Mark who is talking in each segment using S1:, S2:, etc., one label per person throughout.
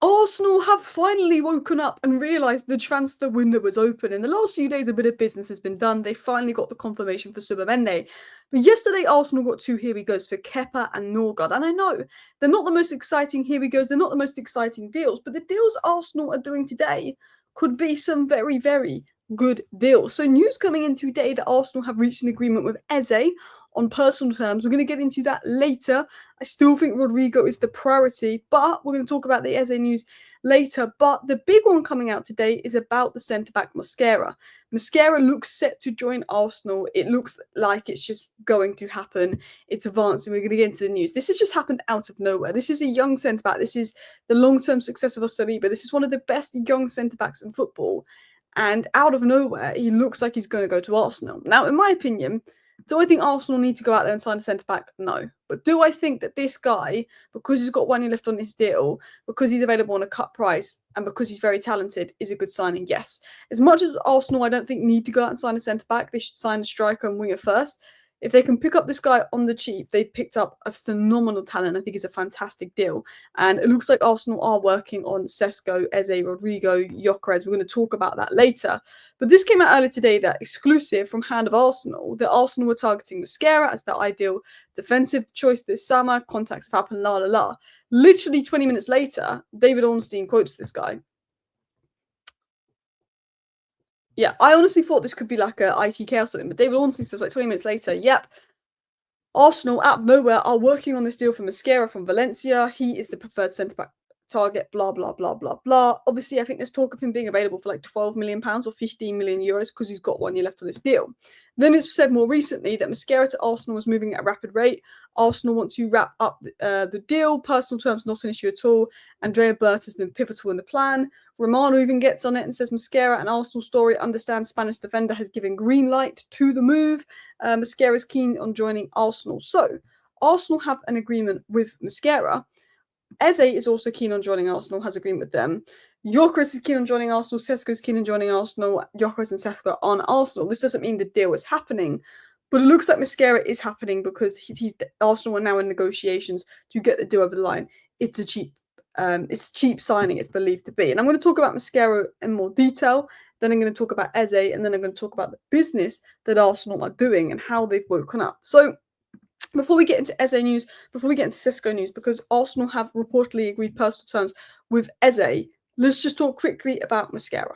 S1: Arsenal have finally woken up and realised the transfer window was open. In the last few days, a bit of business has been done. They finally got the confirmation for Subamende. But yesterday, Arsenal got two here we goes for Kepa and Norgaard. And I know they're not the most exciting here we goes. They're not the most exciting deals. But the deals Arsenal are doing today could be some very, very good deals. So news coming in today that Arsenal have reached an agreement with Eze on personal terms. We're going to get into that later. I still think Rodrigo is the priority, but we're going to talk about the Eze news later. But the big one coming out today is about the centre-back Mosquera. Mosquera looks set to join Arsenal. It looks like it's just going to happen. It's advancing. We're going to get into the news. This has just happened out of nowhere. This is a young centre-back. This is the long-term success of Saliba. This is one of the best young centre-backs in football. And out of nowhere, he looks like he's going to go to Arsenal. Now, in my opinion, do I think Arsenal need to go out there and sign a centre-back? No. But do I think that this guy, because he's got 1 year left on his deal, because he's available on a cut price, and because he's very talented, is a good signing? Yes. As much as Arsenal, I don't think, need to go out and sign a centre-back, they should sign a striker and winger first. If they can pick up this guy on the cheap, they've picked up a phenomenal talent. I think it's a fantastic deal. And it looks like Arsenal are working on Sesko, Eze, Rodrigo, Gyökeres. We're going to talk about that later. But this came out earlier today, that exclusive from Hand of Arsenal, that Arsenal were targeting Mosquera as their ideal defensive choice this summer. Contacts have happened, la la la. Literally 20 minutes later, David Ornstein quotes this guy. Yeah, I honestly thought this could be like a ITK or something, but David Ornstein says like 20 minutes later, yep, Arsenal out of nowhere are working on this deal for Mosquera from Valencia. He is the preferred centre-back target, blah, blah, blah, blah, blah. Obviously, I think there's talk of him being available for like £12 million or 15 million euros because he's got 1 year left on this deal. Then it's said more recently that Mosquera to Arsenal was moving at a rapid rate. Arsenal want to wrap up the deal. Personal terms not an issue at all. Andrea Berta has been pivotal in the plan. Romano even gets on it and says Mosquera, an Arsenal story, understands Spanish defender, has given green light to the move. Mosquera is keen on joining Arsenal. So Arsenal have an agreement with Mosquera. Eze is also keen on joining Arsenal, has agreement with them. Gyökeres is keen on joining Arsenal. Sesko is keen on joining Arsenal. Gyökeres and Sesko are on Arsenal. This doesn't mean the deal is happening, but it looks like Mosquera is happening because Arsenal are now in negotiations to get the deal over the line. It's a cheap signing, it's believed to be. And I'm going to talk about Mosquera in more detail. Then I'm going to talk about Eze, and then I'm going to talk about the business that Arsenal are doing and how they've woken up. So before we get into Eze news, before we get into Sesko news, because Arsenal have reportedly agreed personal terms with Eze, let's just talk quickly about Mosquera.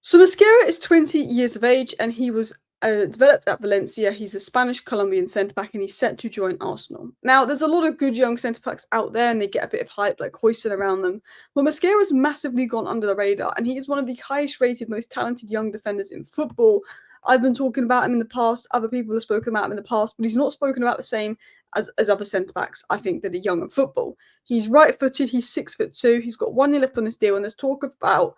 S1: So Mosquera is 20 years of age and he was developed at Valencia. He's a Spanish-Colombian centre-back and he's set to join Arsenal. Now, there's a lot of good young centre-backs out there and they get a bit of hype, like hoisted around them. But Mosquera's massively gone under the radar and he is one of the highest-rated, most talented young defenders in football. I've been talking about him in the past. Other people have spoken about him in the past, but he's not spoken about the same as other centre-backs, I think, that are young in football. He's right-footed. He's 6'2". He's got 1 year left on his deal, and there's talk about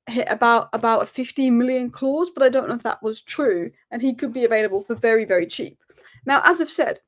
S1: a 15 million clause, but I don't know if that was true, and he could be available for very, very cheap. Now, as I've said,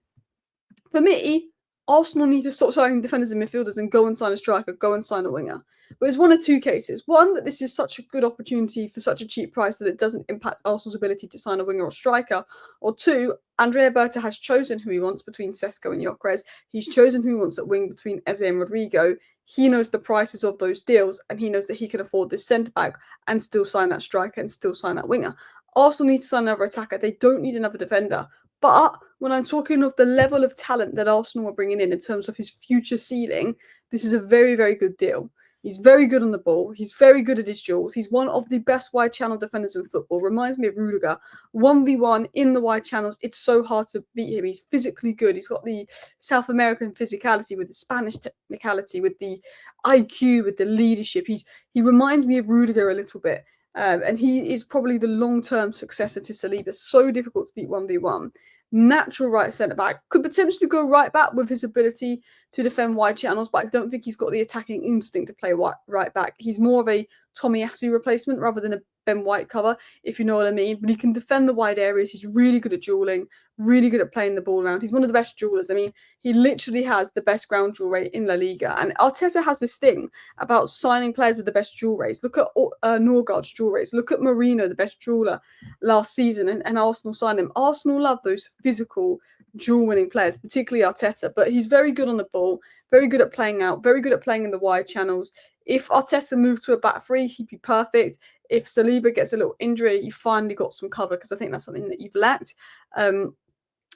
S1: for me, Arsenal need to stop signing defenders and midfielders and go and sign a striker, go and sign a winger. But it's one of two cases. One, that this is such a good opportunity for such a cheap price that it doesn't impact Arsenal's ability to sign a winger or striker. Or two, Andrea Berta has chosen who he wants between Sesko and Gyökeres. He's chosen who he wants at wing between Eze and Rodrigo. He knows the prices of those deals and he knows that he can afford this centre-back and still sign that striker and still sign that winger. Arsenal need to sign another attacker. They don't need another defender. But when I'm talking of the level of talent that Arsenal are bringing in terms of his future ceiling, this is a very, very good deal. He's very good on the ball. He's very good at his duels. He's one of the best wide channel defenders in football. Reminds me of Rudiger. 1v1 in the wide channels. It's so hard to beat him. He's physically good. He's got the South American physicality with the Spanish technicality, with the IQ, with the leadership. He reminds me of Rudiger a little bit. And he is probably the long-term successor to Saliba. So difficult to beat 1v1. Natural right centre-back. Could potentially go right back with his ability to defend wide channels, but I don't think he's got the attacking instinct to play right back. He's more of a Tomiyasu replacement rather than a Ben White cover, if you know what I mean. But he can defend the wide areas. He's really good at duelling, really good at playing the ball around. He's one of the best duellers. I mean, he literally has the best ground duel rate in La Liga. And Arteta has this thing about signing players with the best duel rates. Look at Norgaard's duel rates. Look at Marino, the best dueller last season, and Arsenal signed him. Arsenal love those physical duel-winning players, particularly Arteta, but he's very good on the ball, very good at playing out, very good at playing in the wide channels. If Arteta moved to a back three, he'd be perfect. If Saliba gets a little injury, you finally got some cover, because I think that's something that you've lacked. I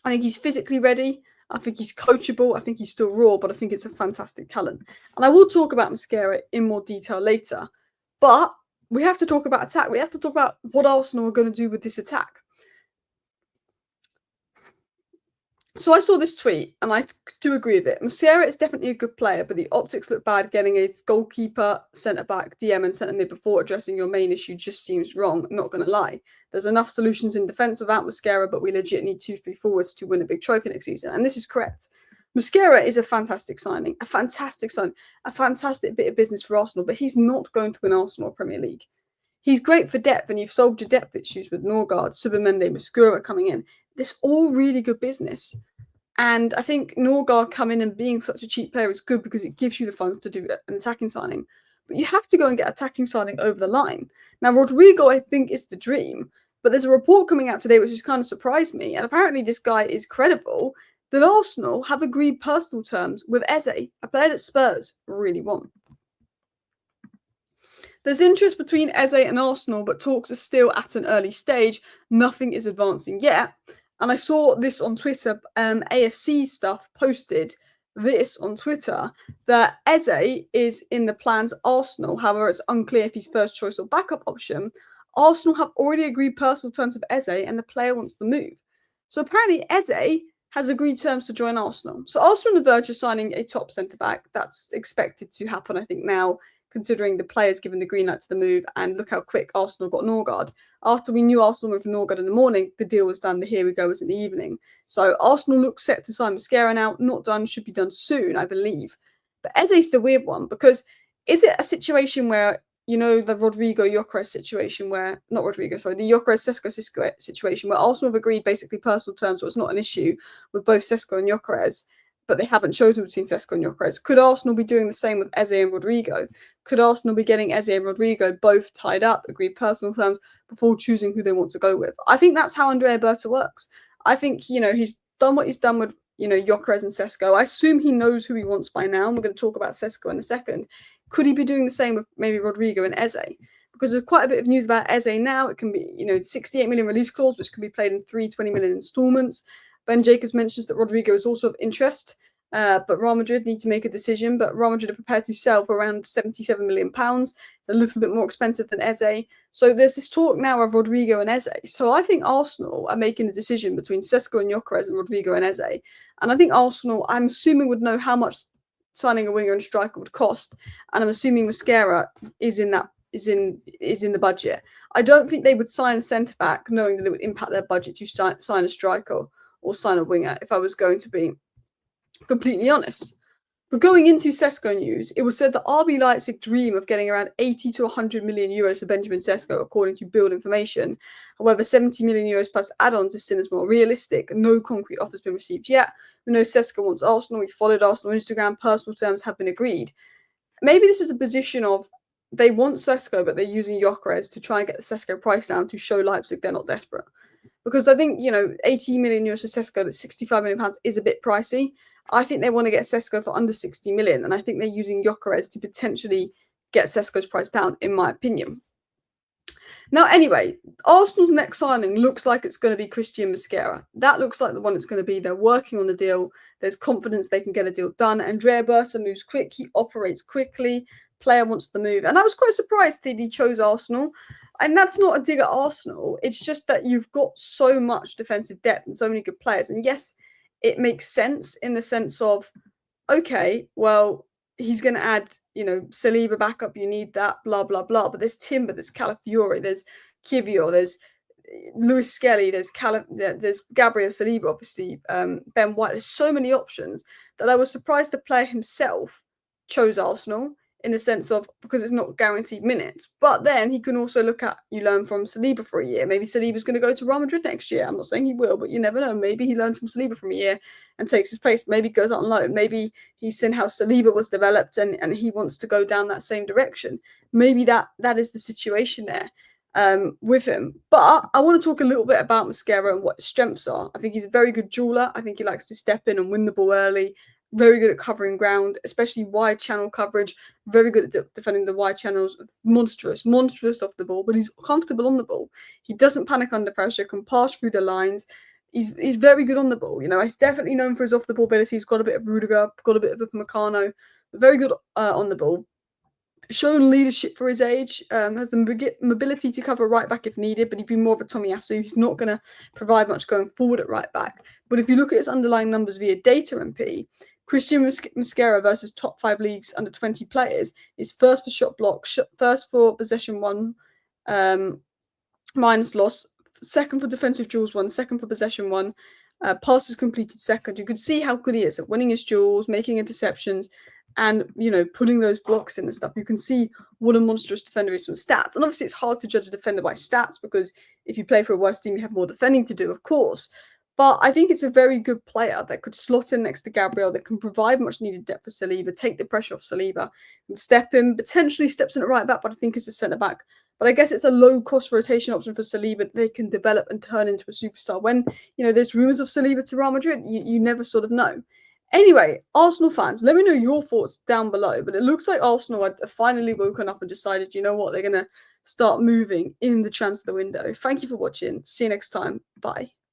S1: think he's physically ready. I think he's coachable. I think he's still raw, but I think it's a fantastic talent. And I will talk about Mosquera in more detail later. But we have to talk about attack. We have to talk about what Arsenal are going to do with this attack. So I saw this tweet, and I do agree with it. Mosquera is definitely a good player, but the optics look bad getting a goalkeeper, centre-back, DM and centre-mid before addressing your main issue just seems wrong, not going to lie. There's enough solutions in defence without Mosquera, but we legit need 2-3 forwards to win a big trophy next season, and this is correct. Mosquera is a fantastic signing, a fantastic bit of business for Arsenal, but he's not going to win Arsenal Premier League. He's great for depth, and you've solved your depth issues with Norgaard, Subamende, Mosquera coming in. This all really good business. And I think Norgaard coming and being such a cheap player is good because it gives you the funds to do an attacking signing. But you have to go and get attacking signing over the line. Now, Rodrigo, I think, is the dream. But there's a report coming out today which has kind of surprised me. And apparently this guy is credible, that Arsenal have agreed personal terms with Eze, a player that Spurs really want. There's interest between Eze and Arsenal, but talks are still at an early stage. Nothing is advancing yet. And I saw this on Twitter. AFC stuff posted this on Twitter, that Eze is in the plans Arsenal. However, it's unclear if he's first choice or backup option. Arsenal have already agreed personal terms with Eze, and the player wants the move. So apparently Eze has agreed terms to join Arsenal. So Arsenal on the verge of signing a top centre-back. That's expected to happen, I think, now, considering the players given the green light to the move, and look how quick Arsenal got Norgaard. After we knew Arsenal went for Norgaard in the morning, the deal was done, the here we go was in the evening. So Arsenal looks set to sign Mosquera now, not done, should be done soon, I believe. But Eze's the weird one, because is it a situation where, you know, the Rodrigo Gyökeres situation where, not Rodrigo, sorry, the Gyökeres Sesko situation where Arsenal have agreed basically personal terms, so it's not an issue with both Sesko and Gyökeres, but they haven't chosen between Sesko and Gyökeres. Could Arsenal be doing the same with Eze and Rodrigo? Could Arsenal be getting Eze and Rodrigo both tied up, agreed personal terms, before choosing who they want to go with? I think that's how Andrea Berta works. I think, you know, he's done what he's done with, you know, Gyökeres and Sesko. I assume he knows who he wants by now, and we're going to talk about Sesko in a second. Could he be doing the same with maybe Rodrigo and Eze? Because there's quite a bit of news about Eze now. It can be, you know, 68 million release clause, which can be played in 20 million installments. Ben Jacobs mentions that Rodrigo is also of interest, but Real Madrid need to make a decision. But Real Madrid are prepared to sell for around £77 million. It's a little bit more expensive than Eze. So there's this talk now of Rodrigo and Eze. So I think Arsenal are making a decision between Sesko and Gyökeres and Rodrigo and Eze. And I think Arsenal, I'm assuming, would know how much signing a winger and striker would cost. And I'm assuming Mosquera is in the budget. I don't think they would sign a centre back knowing that it would impact their budget to sign a striker or sign a winger, if I was going to be completely honest. But going into Sesko news, it was said that RB Leipzig dream of getting around 80 to 100 million euros for Benjamin Sesko, according to Build Information. However, 70 million euros plus add-ons is seen as more realistic. No concrete offers been received yet. We know Sesko wants Arsenal. We followed Arsenal on Instagram. Personal terms have been agreed. Maybe this is a position of they want Sesko, but they're using Gyökeres to try and get the Sesko price down to show Leipzig they're not desperate. Because I think, you know, 80 million euros for Sesko, that's £65 million is a bit pricey. I think they want to get Sesko for under 60 million. And I think they're using Gyökeres to potentially get Sesko's price down, in my opinion. Now, anyway, Arsenal's next signing looks like it's going to be Cristhian Mosquera. That looks like the one it's going to be. They're working on the deal. There's confidence they can get a deal done. Andrea Berta moves quick. He operates quickly. Player wants the move. And I was quite surprised that he chose Arsenal. And that's not a dig at Arsenal. It's just that you've got so much defensive depth and so many good players. And yes, it makes sense in the sense of, okay, well, he's going to add, you know, Saliba back up. You need that, blah, blah, blah. But there's Timber, there's Calafiori, there's Kivior, there's Lewis Skelly, there's Gabriel Saliba, obviously, Ben White. There's so many options that I was surprised the player himself chose Arsenal, in the sense of, because it's not guaranteed minutes. But then he can also look at, you learn from Saliba for a year. Maybe Saliba's going to go to Real Madrid next year. I'm not saying he will, but you never know. Maybe he learns from Saliba from a year and takes his place. Maybe goes on loan. Maybe he's seen how Saliba was developed and he wants to go down that same direction. Maybe that is the situation there. with him. But I want to talk a little bit about Mosquera and what his strengths are. I think he's a very good jeweler. I think he likes to step in and win the ball early. Very good at covering ground, especially wide channel coverage. Very good at defending the wide channels. Monstrous off the ball, but he's comfortable on the ball. He doesn't panic under pressure, can pass through the lines. He's very good on the ball. You know, he's definitely known for his off the ball ability. He's got a bit of Rudiger, got a bit of Upamecano. Very good on the ball. Shown leadership for his age, has the mobility to cover right back if needed, but he'd be more of a Tomiyasu. He's not going to provide much going forward at right back. But if you look at his underlying numbers via data MP, Cristhian Mosquera versus top 5 leagues under 20 players is first for shot block, first for possession won, minus loss, second for defensive duels won, second for possession won, passes completed second. You could see how good he is at winning his duels, making interceptions, and, you know, putting those blocks in and stuff. You can see what a monstrous defender is from stats. And obviously it's hard to judge a defender by stats, because if you play for a worse team, you have more defending to do, of course. But I think it's a very good player that could slot in next to Gabriel, that can provide much needed depth for Saliba, take the pressure off Saliba, and step in, potentially steps in at right back, but I think it's a centre back. But I guess it's a low cost rotation option for Saliba that they can develop and turn into a superstar. When, you know, there's rumours of Saliba to Real Madrid, you never sort of know. Anyway, Arsenal fans, let me know your thoughts down below. But it looks like Arsenal have finally woken up and decided, you know what, they're going to start moving in the transfer window. Thank you for watching. See you next time. Bye.